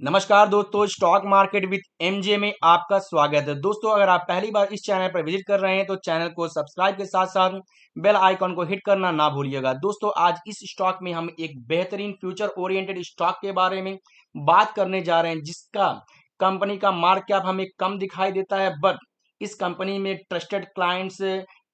नमस्कार दोस्तों, stock market with MJ में आपका स्वागत है। दोस्तों, अगर आप पहली बार इस चैनल पर विजिट कर रहे हैं तो चैनल को सब्सक्राइब के साथ साथ बेल आइकॉन को हिट करना ना भूलिएगा। दोस्तों, आज इस स्टॉक में हम एक बेहतरीन फ्यूचर ओरिएंटेड स्टॉक के बारे में बात करने जा रहे हैं, जिसका कंपनी का मार्केट कैप हमें कम दिखाई देता है, बट इस कंपनी में ट्रस्टेड क्लाइंट्स,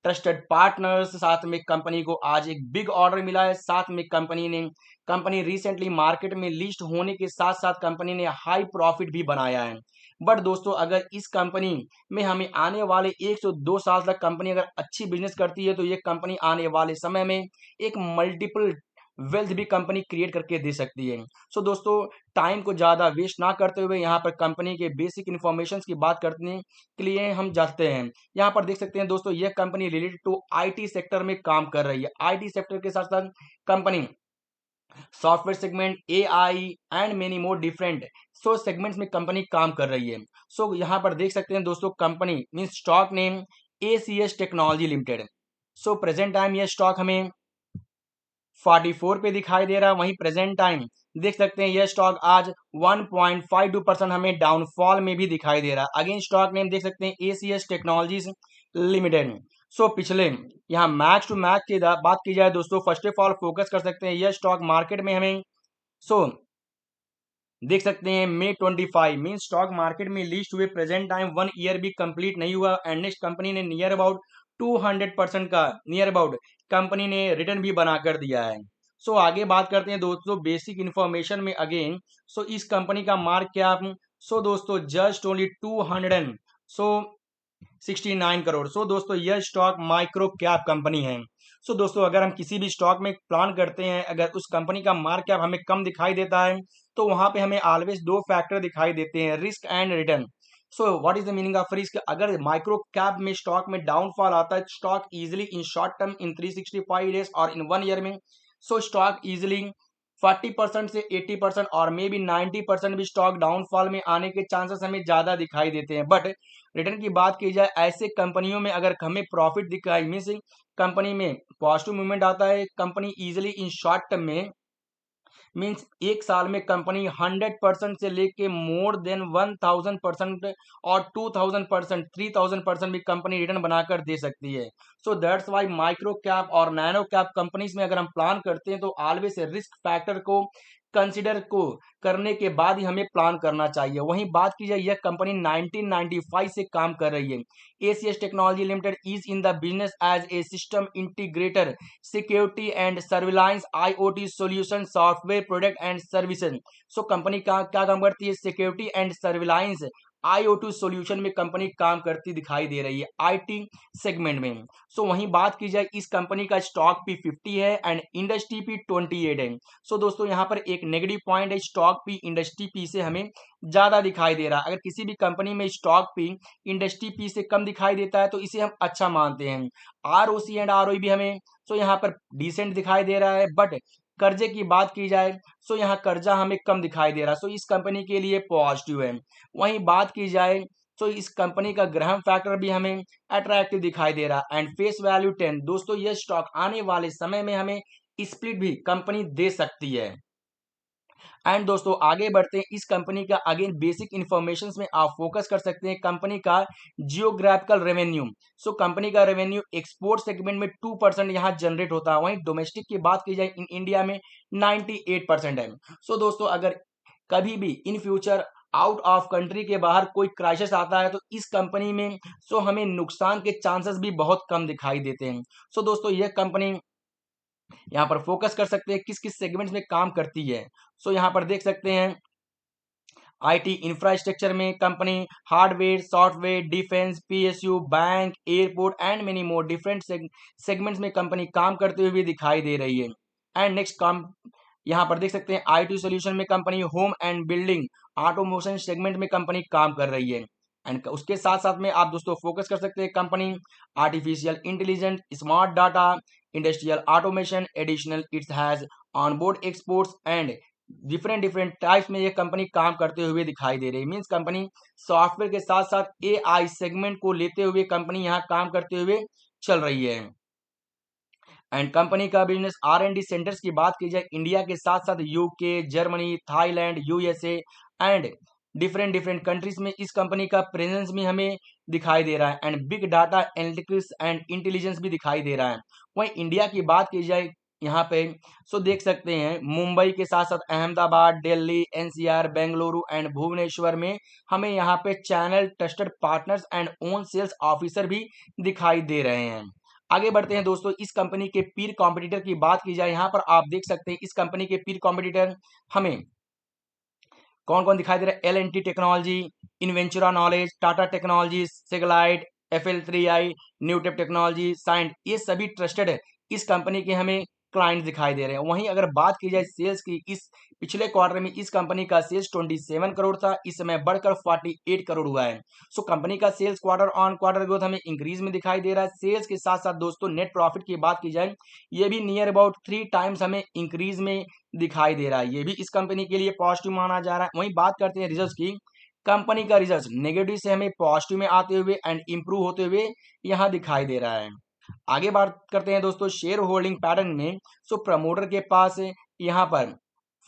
ट्रस्टेड पार्टनर्स, साथ में कंपनी को आज एक बिग ऑर्डर मिला है। साथ में कंपनी रिसेंटली मार्केट में लिस्ट होने के साथ साथ कंपनी ने हाई प्रॉफिट भी बनाया है। बट दोस्तों, अगर इस कंपनी में हमें आने वाले 1 से 2 साल तक कंपनी अगर अच्छी बिजनेस करती है तो ये कंपनी आने वाले समय में एक मल्टीपल वेल्थ भी कंपनी क्रिएट करके दे सकती है। सो दोस्तों, टाइम को ज़्यादा वेस्ट ना करते हुए यहाँ पर कंपनी के बेसिक इन्फॉर्मेशन की बात करने के लिए हम जाते हैं। यहाँ पर देख सकते हैं दोस्तों, यह company related to IT sector में काम कर रही है। आईटी सेक्टर के साथ साथ company software segment, AI and many more different segments में कंपनी काम कर रही है। यहाँ पर देख सकते हैं दोस्तों, company mean stock name ACS technology limited. Present time यह स्टॉक हमें 44 पे दिखाई दे रहा है। वहीं प्रेजेंट टाइम देख सकते हैं यह स्टॉक आज 1.52% हमें डाउनफॉल में भी दिखाई दे रहा है। अगेन स्टॉक नेम देख सकते हैं एसीएस टेक्नोलॉजीज लिमिटेड। पिछले यहाँ मैक्स टू मैक्स की बात की जाए दोस्तों, फर्स्ट ऑफ ऑल फोकस कर सकते हैं यह स्टॉक मार्केट में हमें सो देख सकते हैं May 25 मीन स्टॉक मार्केट में लिस्ट हुए प्रेजेंट टाइम 1 ईयर भी कंप्लीट नहीं हुआ एंड नेक्स्ट कंपनी ने नियर अबाउट 200% का नियर अबाउट कंपनी ने रिटर्न भी बनाकर दिया है। आगे बात करते हैं दोस्तों बेसिक इंफॉर्मेशन में अगेन। इस कंपनी का मार्क कैप दोस्तों जस्ट ओनली 269 करोड़। दोस्तों, यह स्टॉक माइक्रो कैप कंपनी है। दोस्तों, अगर हम किसी भी स्टॉक में प्लान करते हैं, अगर उस कंपनी का मार्केट कैप हमें कम दिखाई देता है तो वहां पे हमें ऑलवेज दो फैक्टर दिखाई देते हैं, risk and return. What is the meaning of risk? अगर माइक्रो कैप में स्टॉक में डाउनफॉल आता है, stock easily in short term in 365 days और इन 1 ईयर में स्टॉक इजिली 40% से 80% और मे बी 90% भी स्टॉक डाउनफॉल में आने के चांसेस हमें ज्यादा दिखाई देते हैं। बट रिटर्न की बात की जाए, ऐसे कंपनियों में अगर हमें प्रॉफिट दिखाई मीन्स कंपनी में पॉजिटिव मूवमेंट आता है, company easily in short term में मीन्स एक साल में कंपनी 100% से लेके मोर देन 1000% और 2000%, 3000% भी कंपनी रिटर्न बनाकर दे सकती है। दैट्स वाई माइक्रो कैप और नैनो कैप कंपनीज में अगर हम प्लान करते हैं तो ऑलवेज रिस्क फैक्टर को कंसिडर को करने के बाद ही हमें प्लान करना चाहिए। वहीं बात की जाए, यह कंपनी 1995 से काम कर रही है। ACS technology limited is in the business as a system integrator, security and surveillance, IoT solution, software product and services. Company का क्या काम करती है? Security and surveillance, IoT solution में कंपनी काम करती दिखाई दे रही है आईटी सेगमेंट में। वहीं बात की जाए, इस कंपनी का स्टॉक पी 50 है एंड इंडस्ट्री पी 28 है। दोस्तों, यहाँ पर एक नेगेटिव पॉइंट है, स्टॉक पी इंडस्ट्री पी से हमें ज्यादा दिखाई दे रहा है। अगर किसी भी कंपनी में स्टॉक पी इंडस्ट्री पी से कम दिखाई देता है तो इसे हम अच्छा मानते हैं। आरओसी एंड आरओई भी हमें यहाँ पर डिसेंट दिखाई दे रहा है। बट कर्जे की बात की जाए यहाँ कर्जा हमें कम दिखाई दे रहा है, इस कंपनी के लिए पॉजिटिव है। वहीं बात की जाए इस कंपनी का ग्राहम फैक्टर भी हमें अट्रैक्टिव दिखाई दे रहा है एंड फेस वैल्यू 10। दोस्तों, यह स्टॉक आने वाले समय में हमें स्प्लिट भी कंपनी दे सकती है। एंड दोस्तों, आगे बढ़ते हैं, इस कंपनी का अगेन बेसिक इंफॉर्मेशन में आप फोकस कर सकते हैं कंपनी का जियोग्राफिकल रेवेन्यू। कंपनी का रेवेन्यू एक्सपोर्ट सेगमेंट में 2% यहाँ जनरेट होता है। वहीं डोमेस्टिक की बात की जाए इन इंडिया में 98% है। दोस्तों, अगर कभी भी in future out of country के बाहर कोई क्राइसिस आता है तो इस कंपनी में हमें नुकसान के चांसेस भी बहुत कम दिखाई देते हैं। दोस्तों, यह कंपनी यहाँ पर फोकस कर सकते हैं किस किस सेगमेंट्स में काम करती है। यहाँ पर देख सकते हैं आईटी इंफ्रास्ट्रक्चर में company hardware, software, defence, PSU, bank, airport and many more different segments में कंपनी काम करते हुए भी दिखाई दे रही है। एंड नेक्स्ट काम यहाँ पर देख सकते हैं आईटी सॉल्यूशन में company home and building automation segment में कंपनी काम कर रही है। एंड उसके साथ साथ में आप दोस्तों फोकस कर सकते हैं company artificial intelligence, smart data, industrial automation, additional it's has onboard exports and different different types में ये कंपनी काम करते हुए दिखाई दे रही है। मीन्स कंपनी सॉफ्टवेयर के साथ साथ एआई सेगमेंट को लेते हुए कंपनी यहाँ काम करते हुए चल रही है। एंड कंपनी का बिजनेस R&D सेंटर्स की बात की जाए इंडिया के साथ साथ UK, Germany, Thailand, USA and different different countries में इस कंपनी का प्रेजेंस भी हमें दिखाई दे रहा है and big data analytics and intelligence भी दिखाई दे रहा है। वहीं इंडिया की बात की जाए यहाँ पे सो देख सकते हैं मुंबई के साथ साथ अहमदाबाद, दिल्ली, एनसीआर, बेंगलुरु एंड भुवनेश्वर में हमें यहाँ पे channel trusted partners and own sales officer भी दिखाई दे रहे हैं। आगे बढ़ते हैं दोस्तों, इस कंपनी के पीर कॉम्पिटिटर की बात की जाए यहाँ पर आप देख सकते हैं इस कंपनी के पीर कॉम्पिटिटर हमें कौन कौन दिखाई दे रहा है। L&T technology, Inventurus knowledge, Tata technology, सेगलाइट, FL3i, न्यूटेप टेक्नोलॉजी, साइंट, ये सभी ट्रस्टेड है इस कंपनी के हमें क्लाइंट दिखाई दे रहे हैं। वहीं अगर बात की जाए सेल्स की, इस पिछले क्वार्टर में इस कंपनी का सेल्स 27 करोड़ था, इस समय बढ़कर 48 करोड़ हुआ है। सो कंपनी का sales quarter on quarter growth हमें इंक्रीज में दिखाई दे रहा है। सेल्स के साथ साथ दोस्तों नेट प्रॉफिट की बात की जाए ये भी नियर अबाउट 3 टाइम्स हमें इंक्रीज में दिखाई दे रहा है, ये भी इस कंपनी के लिए पॉजिटिव माना जा रहा है। वहीं बात करते हैं रिजल्ट की, कंपनी का रिजल्ट नेगेटिव से हमें पॉजिटिव में आते हुए एंड इंप्रूव होते हुए यहाँ दिखाई दे रहा है। आगे बात करते हैं दोस्तों शेयर होल्डिंग पैटर्न में। सो प्रमोटर के पास यहाँ पर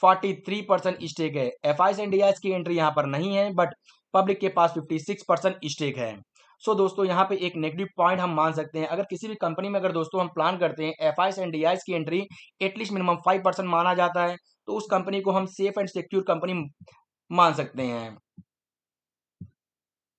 43% स्टेक है। एफआईएस एंड डीआईएस की एंट्री यहाँ पर नहीं है बट पब्लिक के पास 56% स्टेक है। सो दोस्तों यहाँ पे एक नेगेटिव पॉइंट हम मान सकते हैं, अगर किसी भी कंपनी में अगर दोस्तों हम प्लान करते हैं एफआईएस एंड डीआईएस की एंट्री एटलीस्ट मिनिमम 5% माना जाता है, तो उस कंपनी को हम सेफ एंड सिक्योर कंपनी मान सकते हैं।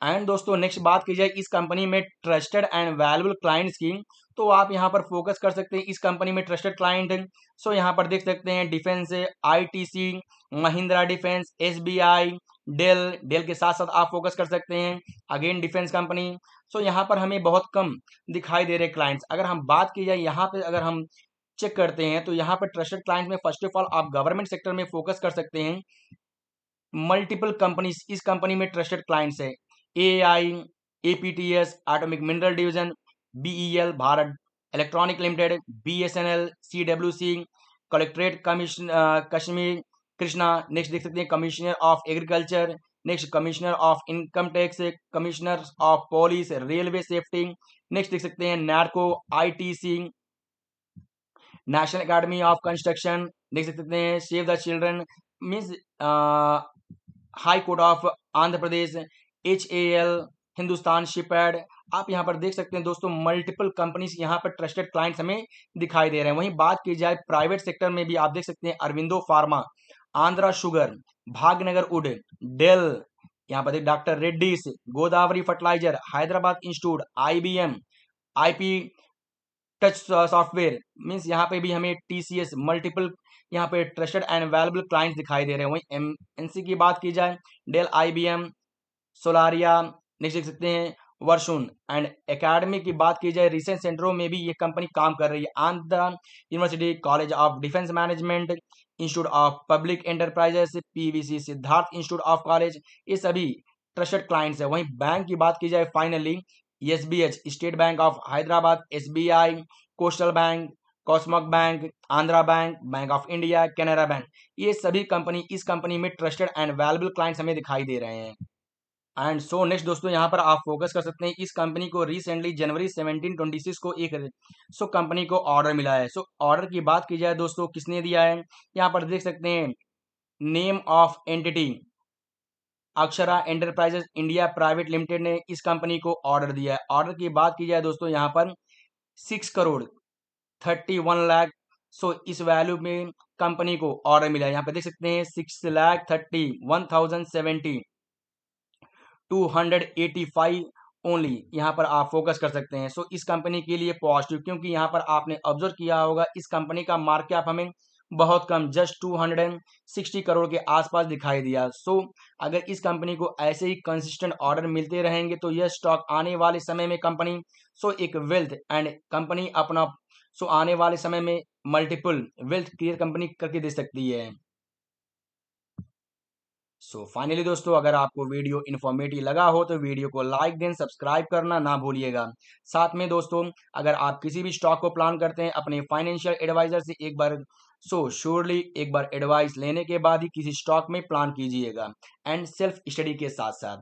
एंड दोस्तों नेक्स्ट बात की जाए इस कंपनी में ट्रस्टेड एंड वैल्यूएबल क्लाइंट्स की, तो आप यहां पर फोकस कर सकते हैं इस कंपनी में ट्रस्टेड क्लाइंट। सो यहां पर देख सकते हैं defence, ITC, Mahindra defence, SBI, Dell के साथ साथ आप फोकस कर सकते हैं अगेन डिफेंस कंपनी। सो यहां पर हमें बहुत कम दिखाई दे रहे क्लाइंट्स। अगर हम बात की जाए यहाँ पे अगर हम चेक करते हैं तो यहाँ पर ट्रस्टेड क्लाइंट्स में फर्स्ट ऑफ ऑल आप गवर्नमेंट सेक्टर में फोकस कर सकते हैं। मल्टीपल कंपनीज इस कंपनी में ट्रस्टेड क्लाइंट्स है। AI, APTS, atomic mineral division, BEL Bharat electronic limited, BSNL, CWC, collectorate commission Kashmir Krishna, next देख सकते हैं commissioner of agriculture, next commissioner of income tax, commissioner of police, railway safety, next देख सकते हैं narco, ITC, national academy of construction, देख सकते हैं save the children means high court of Andhra Pradesh, HAL, Hindustan shipyard. आप यहाँ पर देख सकते हैं दोस्तों मल्टीपल कंपनीज यहाँ पर ट्रस्टेड क्लाइंट्स हमें दिखाई दे रहे हैं। वहीं बात की जाए प्राइवेट सेक्टर में भी आप देख सकते हैं Aurobindo pharma, Andhra sugar, Bhagyanagar wood, Dell, यहाँ पर doctor Reddy's, Godavari fertiliser, Hyderabad institute, IBM, IP touch software means यहाँ पे भी हमें TCS मल्टीपल यहाँ पे ट्रस्टेड एंड वैल्यूएबल क्लाइंट्स दिखाई दे रहे हैं। वहीं MNC की बात की जाए डेल, IBM, सोलारिया, नेक्स्ट देख सकते हैं वर्षुन एंड एकेडमी की बात की जाए रिसर्च सेंटरों में भी ये कंपनी काम कर रही है। Andhra university, college of defence management, institute of public enterprises, PVC, Siddharth institute of college, ये सभी ट्रस्टेड क्लाइंट्स है। वहीं बैंक की बात की जाए finally SBH, state bank of Hyderabad, SBI, coastal bank, कॉस्मॉक bank, Andhra bank, bank of India, Canara bank, ये सभी कंपनी इस कंपनी में ट्रस्टेड एंड वैल्यूएबल क्लाइंट्स हमें दिखाई दे रहे हैं। एंड सो नेक्स्ट दोस्तों यहाँ पर आप फोकस कर सकते हैं इस कंपनी को रिसेंटली जनवरी 17 को एक कंपनी को ऑर्डर मिला है। सो ऑर्डर की बात की जाए दोस्तों किसने दिया है, यहाँ पर देख सकते हैं name of entity Akshara enterprises India private limited ने इस कंपनी को ऑर्डर दिया है। ऑर्डर की बात की जाए दोस्तों यहाँ पर 6 करोड़ 31 लाख, सो इस वैल्यू में कंपनी को ऑर्डर मिला है। यहाँ पे देख सकते हैं 6,31,070 285 ओनली, यहाँ पर आप फोकस कर सकते हैं। सो इस कंपनी के लिए पॉजिटिव, क्योंकि यहाँ पर आपने ऑब्जर्व किया होगा इस कंपनी का मार्केट कैप हमें बहुत कम जस्ट 260 करोड़ के आसपास दिखाई दिया। सो अगर इस कंपनी को ऐसे ही कंसिस्टेंट ऑर्डर मिलते रहेंगे तो यह स्टॉक आने वाले समय में कंपनी एक वेल्थ एंड कंपनी अपना आने वाले समय में मल्टीपल वेल्थ क्रिएट कंपनी करके दे सकती है। फाइनली दोस्तों अगर आपको वीडियो इन्फॉर्मेटिव लगा हो तो वीडियो को लाइक दें, सब्सक्राइब करना ना भूलिएगा। साथ में दोस्तों अगर आप किसी भी स्टॉक को प्लान करते हैं अपने फाइनेंशियल एडवाइजर से एक बार श्योरली एक बार एडवाइस लेने के बाद ही किसी स्टॉक में प्लान कीजिएगा एंड सेल्फ स्टडी के साथ साथ।